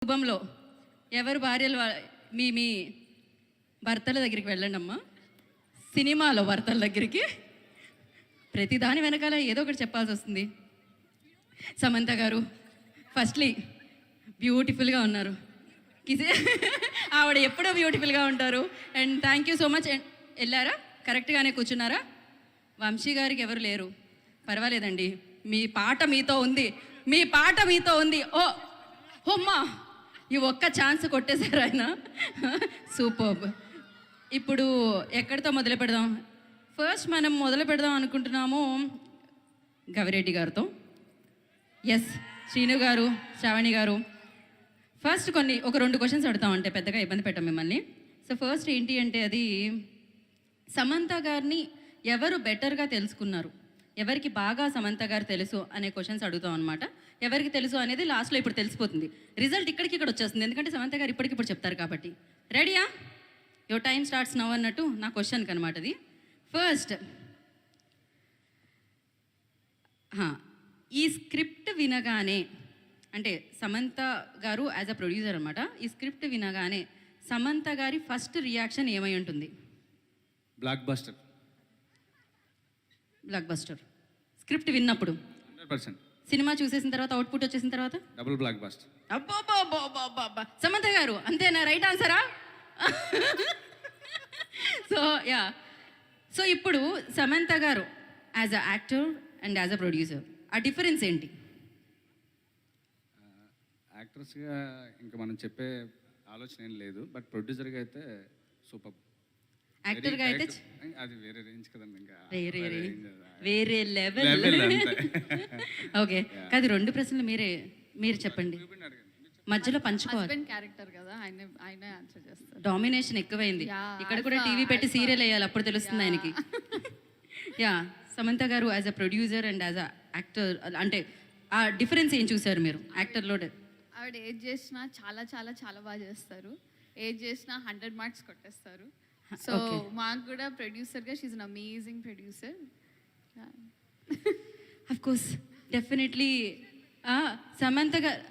శుభంలో ఎవరు భార్యలు మీ మీ భర్తల దగ్గరికి వెళ్ళండి అమ్మా. సినిమాలో భర్తల దగ్గరికి ప్రతి దాని వెనకాల ఏదో ఒకటి చెప్పాల్సి వస్తుంది. సమంత గారు ఫస్ట్లీ బ్యూటిఫుల్గా ఉన్నారు. ఆవిడ ఎప్పుడూ బ్యూటిఫుల్గా ఉంటారు. And thank you so much. And వెళ్ళారా, కరెక్ట్గానే కూర్చున్నారా? వంశీ గారికి ఎవరు లేరు, పర్వాలేదండి, మీ పాట మీతో ఉంది, మీ పాట మీతో ఉంది. ఓ హోమ్మా, ఈ ఒక్క ఛాన్స్ కొట్టేశారు ఆయన. సూపర్బ్. ఇప్పుడు ఎక్కడితో మొదలు పెడదాం? ఫస్ట్ మనం మొదలు పెడదాం అనుకుంటున్నాము గవిరెడ్డి గారితో. ఎస్, శ్రీను గారు, శ్రావణి గారు, ఫస్ట్ ఒక 2 క్వశ్చన్స్ అడుగుతామంటే పెద్దగా ఇబ్బంది పెట్టాం మిమ్మల్ని. సో ఫస్ట్ ఏంటి అంటే, అది సమంత గారిని ఎవరు బెటర్గా తెలుసుకున్నారు, ఎవరికి బాగా సమంత గారు తెలుసు అనే క్వశ్చన్స్ అడుగుతాం అనమాట. ఎవరికి తెలుసు అనేది లాస్ట్లో ఇప్పుడు తెలిసిపోతుంది. రిజల్ట్ ఇక్కడ వచ్చేస్తుంది, ఎందుకంటే సమంత గారు ఇప్పటికిప్పుడు చెప్తారు కాబట్టి. రెడీయా? యువర్ టైం స్టార్ట్స్ నవ్ అన్నట్టు నా క్వశ్చన్కి అనమాట అది. ఫస్ట్, ఈ స్క్రిప్ట్ వినగానే, అంటే సమంత గారు యాజ్ అ ప్రొడ్యూసర్ అనమాట, ఈ స్క్రిప్ట్ వినగానే సమంత గారి ఫస్ట్ రియాక్షన్ ఏమై ఉంటుంది? Block buster. Block buster. Script విన్నప్పుడు 100%. సినిమా చూసేసిన తర్వాత, అవుట్పుట్ వచ్చేసిన తర్వాత డబుల్ బ్లాక్ బస్టర్. అబ్బా, సమంత గారు అంతేనా? రైట్ ఆన్సరా? సో ఇప్పుడు సమంత గారు as a actor and as a producer, ఆ డిఫరెన్స్ ఏంటి? యాక్ట్రెస్గా ఇంకా మనం చెప్పే ఆలోచన ఏం లేదు, బట్ ప్రొడ్యూసర్గా అయితే సూపర్. యాక్టర్గా అయితే అది వేరే రేంజ్ కదండి, ఇంకా వేరే లెవెల్. ఓకే, కాదు, 2 ప్రశ్నలు మీరు చెప్పండి, మధ్యలో పంచుకోవాలి. క్యారెక్టర్ కదా, ఆయన ఆన్సర్ చేస్తారు. డామినేషన్ ఎక్కువైంది. ఇక్కడ కూడా టీవీ పెట్టి సీరియల్ వేయాలి, అప్పుడు తెలుస్తుంది ఆయనకి. యా, సమంత గారు as a producer and as a actor, అంటే ఆ డిఫరెన్స్ ఏం చూసారు మీరు యాక్టర్లో? ఆవిడ ఏది చేసినా చాలా చాలా చాలా బాగా చేస్తారు. ఏది చేసినా 100 మార్క్స్ కొట్టేస్తారు. సో మాకు కూడా ప్రొడ్యూసర్గా she's an amazing producer. Of course, definitely. Samantha గారు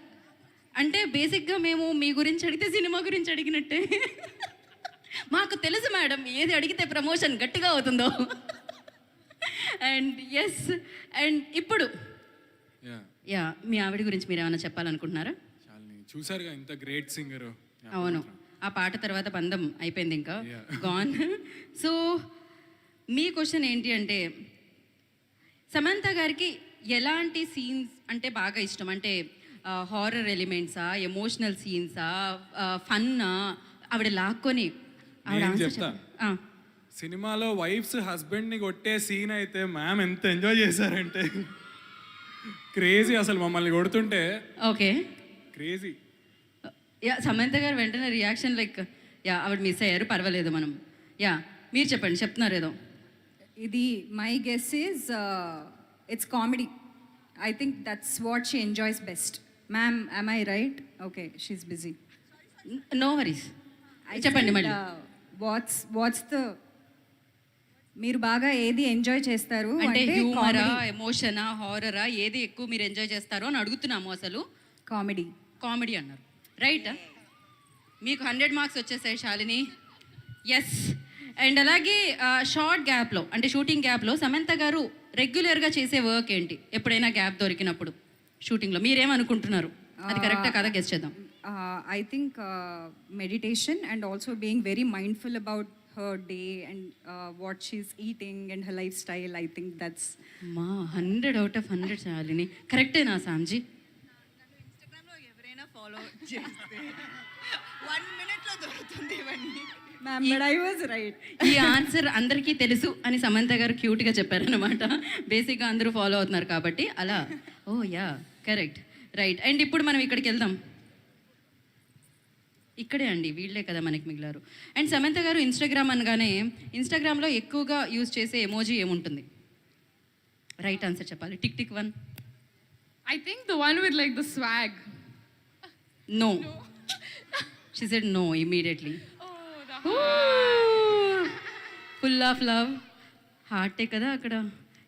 అంటే బేసిక్గా మేము మీ గురించి అడిగితే సినిమా గురించి అడిగినట్టే. మాకు తెలుసు మేడం, ఏది అడిగితే ప్రమోషన్ గట్టిగా అవుతుందో. అండ్ ఎస్, అండ్ ఇప్పుడు యా, మీ ఆవిడ గురించి మీరు ఏమైనా చెప్పాలనుకుంటున్నారా? చూసారుగా, ఇంత గ్రేట్ సింగర్. అవును, ఆ పాట తర్వాత బంధం అయిపోయింది, ఇంకా గాన్. సో మీ క్వశ్చన్ ఏంటి అంటే, సమంత గారికి ఎలాంటి సీన్స్ అంటే బాగా ఇష్టం? అంటే హారర్ ఎలిమెంట్సా, ఎమోషనల్ సీన్సా, ఫన్నా? ఆవిడ లాక్కొని సినిమాలో వైఫ్స్ హస్బెండ్ని కొట్టే సీన్ అయితే మ్యామ్ ఎంత ఎంజాయ్ చేశారంటే క్రేజీ, అసలు మమ్మల్ని కొడుతుంటే. Okay, crazy. యా, సమంత గారు వెంటనే రియాక్షన్ లైక్, యా ఆవిడ మిస్ అయ్యారు, పర్వాలేదు మనం. యా, మీరు చెప్పండి, చెప్తున్నారు ఏదో. ఇది my guess is it's comedy. I think that's what she enjoys best. Ma'am, am I right? Okay, she's busy. No worries, చెప్పండి మళ్ళీ. వాట్స్ ద, మీరు బాగా ఏది ఎంజాయ్ చేస్తారు అంటే హ్యూమరా, ఎమోషనా, హారరా, ఏది ఎక్కువ మీరు ఎంజాయ్ చేస్తారు అని అడుగుతున్నాము. అసలు కామెడీ అన్నారు, రైట్? మీకు 100 మార్క్స్ వచ్చేసాయి శాలిని. ఎస్. అండ్ అలాగే షార్ట్ గ్యాప్లో, అంటే షూటింగ్ గ్యాప్లో సమంత గారు రెగ్యులర్గా చేసే వర్క్ ఏంటి? ఎప్పుడైనా గ్యాప్ దొరికినప్పుడు షూటింగ్లో మీరేమనుకుంటున్నారు? అది కరెక్టా కదా, గెస్ చేద్దాం. I think meditation and also being very mindful about her day and what she's eating and her lifestyle. I think that's 100 out of 100 Shalini. కరెక్టేనా సామ్జీ? ఇన్స్టాగ్రామ్ లో ఎవరైనా ఫాలో చేస్తే 1 minute లో దొరుకుతుంది ఇవన్నీ. Ma'am, but I was right. ఈ answer అందరికీ తెలుసు అని సమంత గారు క్యూట్గా చెప్పారనమాట. బేసిక్గా అందరూ ఫాలో అవుతున్నారు కాబట్టి అలా. ఓ యా, కరెక్ట్, రైట్. అండ్ ఇప్పుడు మనం ఇక్కడికి వెళ్దాం. ఇక్కడే అండి, వీళ్ళే కదా మనకి మిగిలారు. అండ్ సమంత గారు ఇన్స్టాగ్రామ్ అనగానే, ఇన్స్టాగ్రామ్లో ఎక్కువగా యూజ్ చేసే ఎమోజీ ఏముంటుంది? రైట్ ఆన్సర్ చెప్పాలి. Tick tick 1. I think the one with like the swag. No. She said no immediately. Full of love. హార్టే కదా అక్కడ.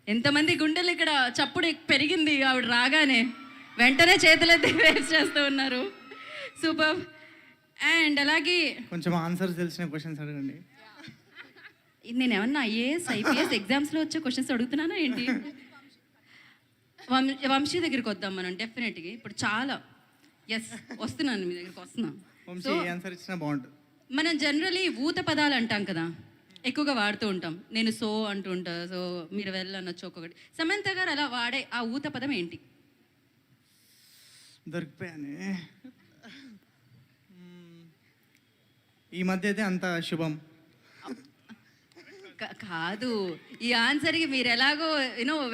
ఎంతమంది గుండెలు ఇక్కడ చప్పుడు పెరిగింది ఆవిడ రాగానే. వెంటనే చేతులెత్తి వేస్ట్ చేస్తూ ఉన్నారు. సూపర్. అండ్ అలాగే కొంచెం ఆన్సర్స్ తెలిసిన క్వశ్చన్స్ అడగండి. నేను ఏమన్నా ఐఏఎస్ ఐపీఎస్ ఎగ్జామ్స్లో వచ్చే క్వశ్చన్స్ అడుగుతున్నానా ఏంటి? వంశీ దగ్గరికి వద్దాం మనం డెఫినెట్గా. ఇప్పుడు చాలా వస్తున్నాను మీ దగ్గరికి వస్తున్నాను. వంశీ ఏ ఆన్సర్ ఇచ్చినా బాగుంటుంది. మనం జనరలీ ఊత పదాలు అంటాం కదా, ఎక్కువగా వాడుతూ ఉంటాం. నేను సో అంటూ ఉంటా, సో మీరు వెళ్ళనొచ్చు ఒక్కొక్కటి. సమంత గారు అలా వాడే ఆ ఊత పదం ఏంటి? దొరికిపోయానే. ఈ మధ్య అయితే అంత శుభం. కాదు, ఈ ఆన్సర్కి మీరు ఎలాగో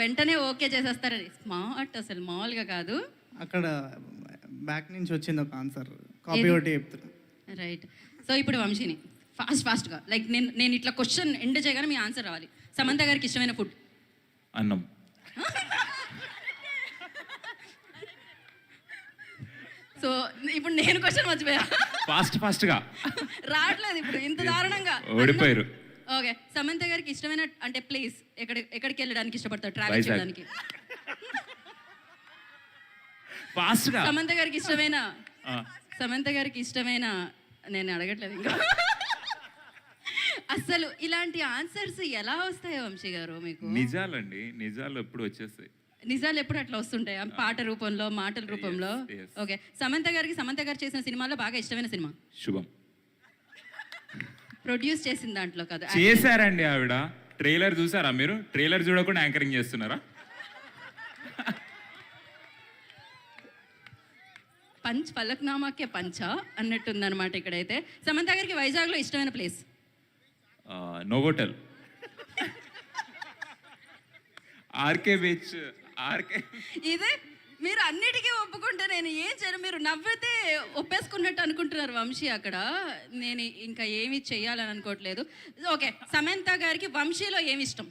వెంటనే ఓకే చేసేస్తారని. స్మార్ట్, అసలు మామూలుగా కాదు. అక్కడ బ్యాక్ నుంచి వచ్చింది ఒక ఆన్సర్, కాపీ ఒకటి చెప్తున్నా. రైట్. సో ఇప్పుడు వంశీని ఫాస్ట్గా లైక్ నేను ఇట్లా క్వశ్చన్ ఎండ్ చేయగానే మీ ఆన్సర్ రావాలి. సమంత గారికి ఇష్టమైన ఫుడ్? అన్నం. సో ఇప్పుడు నేను క్వశ్చన్ మర్చిపోయా. ఫాస్ట్గా రావట్లేదు ఇప్పుడు ఇంత దారుణంగా. ఓడిపోయారు. ఓకే, సమంత గారికి ఇష్టమైన అంటే ప్లేస్ ఎక్కడికి వెళ్ళడానికి ఇష్టపడతారు ట్రావెల్ వైజాగ్. చేయడానికి? ఫాస్ట్గా. సమంత గారికి ఇష్టమైన నేను అడగట్లేదు ఇంకా. అసలు ఇలాంటి ఆన్సర్స్ ఎలా వస్తాయో వంశీ గారు మీకు? నిజాలండి, నిజాలు ఎప్పుడు వచ్చేస్తాయి. నిజాలు ఎప్పుడు అట్లా వస్తుంటాయి పాట రూపంలో, మాటల రూపంలో. yes. ఓకే, సమంత గారు చేసిన సినిమాలో బాగా ఇష్టమైన సినిమా? శుభం. ప్రొడ్యూస్ చేసిన దాంట్లో కదా? చేశారండి ఆవిడ. ట్రైలర్ చూసారా మీరు? ట్రైలర్ చూడకుండా యాంకరింగ్ చేస్తున్నారా? పంచ్ పలక్నామాకే పంచా అన్నట్టుందన్నమాట ఇక్కడైతే. సమంత గారికి వైజాగ్లో ఇష్టమైన ప్లేస్? Novotel, RK beach. ఇదే మీరు అన్నిటికీ ఒప్పుకుంటే నేను ఏం చేయను. మీరు నవ్వితే ఒప్పేసుకున్నట్టు అనుకుంటున్నారు వంశీ అక్కడ. నేను ఇంకా ఏమి చెయ్యాలని అనుకోవట్లేదు. ఓకే, సమంత గారికి వంశీలో ఏమి ఇష్టం?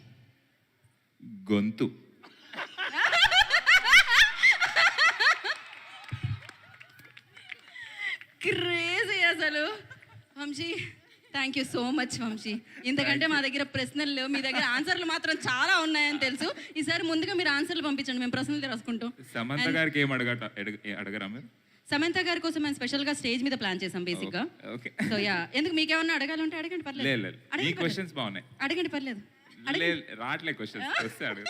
గొంతు. క్రేజీ అసలు. Vamshi, thank you so much Vamshi. ఇంతకంటే మా దగ్గర ప్రశ్నలు లేవు, మీ దగ్గర ఆన్సర్లు మాత్రం చాలా ఉన్నాయని తెలుసు. ఈసారి ముందుగా మీరు ఆన్సర్లు పంపించండి, మేము ప్రశ్నలు రాసుకుంటాం. సమంత గారికి ఏం అడగరా మీరు? సమంత గారి కోసం మేము స్పెషల్గా స్టేజ్ మీద ప్లాన్ చేసాం బేసిక్గా. ఓకే. సో ఎందుకు మీకేమన్నా అడగాలంటే అడగండి, లేదు పర్లేదు. లేదు, ఈ క్వశ్చన్స్ బాగున్నాయి. అడగండి, పర్లేదు. రాట్లే క్వశ్చన్స్ వస్తే అడుగు.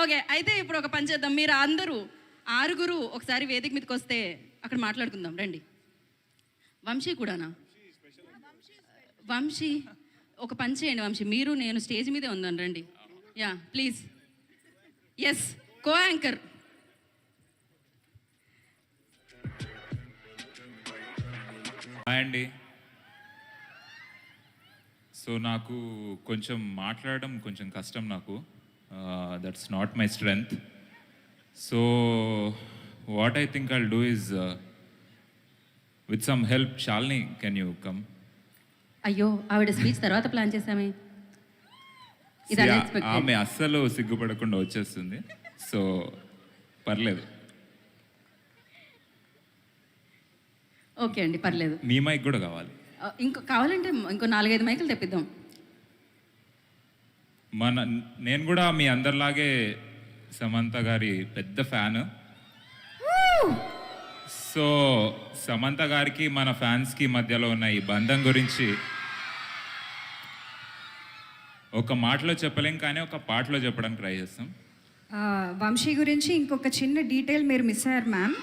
ఓకే, అయితే ఇప్పుడు ఒక పని చేద్దాం. మీరు అందరూ 6 ఒకసారి వేదిక మీదకి వస్తే అక్కడ మాట్లాడుకుందాం. రండి. వంశీ కూడానా? వంశీ ఒక పని చేయండి వంశీ, మీరు నేను స్టేజ్ మీదే ఉందాను, రండి. Yeah please. Yes, co anchor. Hi అండి. సో నాకు కొంచెం మాట్లాడడం కొంచెం కష్టం నాకు. That's not my strength. So what I think I'll do is with some help. Shalini, can you come? అయ్యో, ఆవిడ స్పీచ్ తర్వాత ప్లాన్ చేసామే. ఇది unexpected. ఆమె అస్సలు సిగ్గుపడకుండా వచ్చేస్తుంది. సో పర్లేదు. ఓకే అండి, పర్లేదు. మీ మైక్ కూడా కావాలి. ఇంకో కావాలంటే ఇంకో 4-5 మైకులు తెప్పిద్దాం. నేను కూడా మీ అందరిలాగే సమంత గారి పెద్ద ఫ్యాన్. సో సమంత గారికి మన ఫ్యాన్స్కి మధ్యలో ఉన్న ఈ బంధం గురించి ఒక మాటలో చెప్పలేం, కానీ ఒక పాటలో చెప్పడానికి ట్రై చేస్తాం. వంశీ గురించి ఇంకొక చిన్న డీటెయిల్ మీరు మిస్ అయ్యారు మ్యామ్.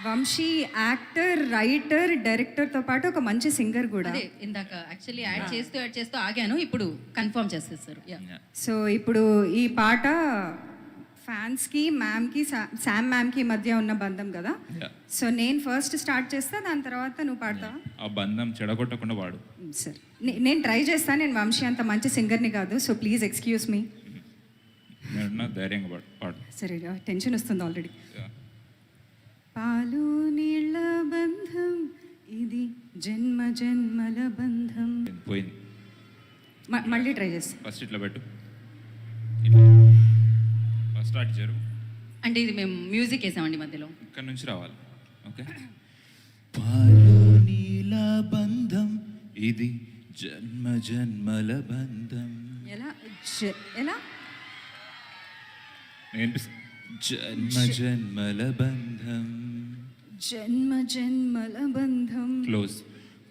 వంశీ యాక్టర్, రైటర్, డైరెక్టర్తో పాటు ఒక మంచి సింగర్ కూడా. అదే ఇందాక యాక్చువల్లీ యాడ్ చేస్తూ ఆగాను, ఇప్పుడు కన్ఫర్మ్ చేసేస్తారు. సో ఇప్పుడు ఈ పాట ఫ్యాన్స్కి, మ్యామ్కి, శామ్ మ్యామ్కి మధ్య ఉన్న బంధం కదా. సో నేను ఫస్ట్ స్టార్ట్ చేస్తా, దాని తర్వాత నువ్వు పాడతావా? ఆ బంధం చెడగొట్టకుండా వాడు. సరే, నేను ట్రై చేస్తాను. నేను వంశీ అంత మంచి సింగర్ని కాదు, సో ప్లీజ్ ఎక్స్క్యూజ్ మీ. నేను ధైర్యంగా పాడు. సరే, టెన్షన్ వస్తుంది ఆల్రెడీ. Yeah. పాలు నీళ్ళ బంధం ఇది, జన్మ జన్మల బంధం. పోయింది. మళ్ళీ ట్రై చేస్తా. ఫస్ట్ ఇట్లా పెట్టు, ఫస్ట్ స్టార్ట్ జరుగు. అంటే ఇది మేము మ్యూజిక్ వేసామండి మధ్యలో, ఇక్కడ నుంచి రావాలి. ఓకే. పాలు నీల బంధం ఇది, జన్మ జన్మల బంధం. ఎలా జన్మ జన్మల బంధం, జన్మ జన్మల బంధం. క్లోజ్.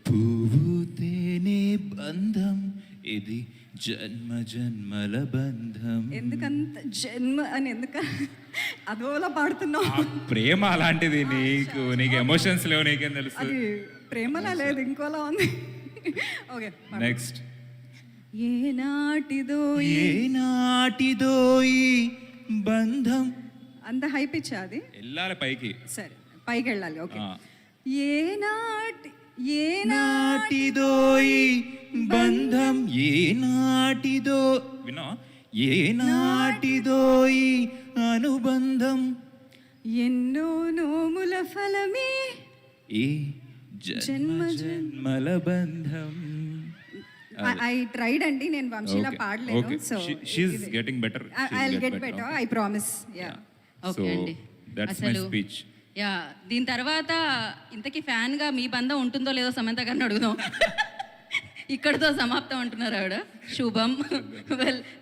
పువ్వు తేనె బంధం ఇది జన్మ జన్మల బంధం. ఎందుకంత జన్మ అని అదోలా పాడుతున్నావు? ఆ ప్రేమ అలాంటిది, నీకు ఎమోషన్స్ లేవు, నీకేం తెలుసు. అది ప్రేమలా లేదు, ఇంకోలా ఉంది. Okay, next. ఏనాటిదో ఏనాటిదో ఈ బంధం. అంత హై పిచ్ అది. వెళ్ళాలి పైకి. సరే, పైకి వెళ్ళాలి. ఓకే. ఆ. ఏనాటిదో ఈ బంధం ఏనాటిదో, విన్నా, ఏనాటిదో ఈ అనుబంధం ఎన్నో నోముల ఫలమే ఈ జన్మ జన్మల బంధం. ఐ ట్రైడ్ అండి, నేను వంశీలా పాడలేను. So she's getting better. I will get better, I promise. Yeah. Okay అండి. That's my speech. యా, దీని తర్వాత ఇంతకీ ఫ్యాన్గా మీ బంధం ఉంటుందో లేదో సమంత గారిని అడుగుదాం. ఇక్కడితో సమాప్తం అంటున్నారు ఆవిడ. శుభం.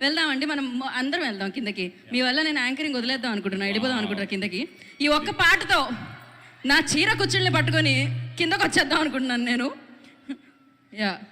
వెళ్దామండి, మనం అందరం వెళ్దాం కిందకి. మీ వల్ల నేను యాంకరింగ్ వదిలేద్దాం అనుకుంటున్నా, వెళ్ళిపోదాం అనుకుంటున్నా కిందకి. ఈ ఒక్క పాటతో నా చీర కుచ్చుల్ని పట్టుకొని కిందకు వచ్చేద్దాం అనుకుంటున్నాను నేను. యా.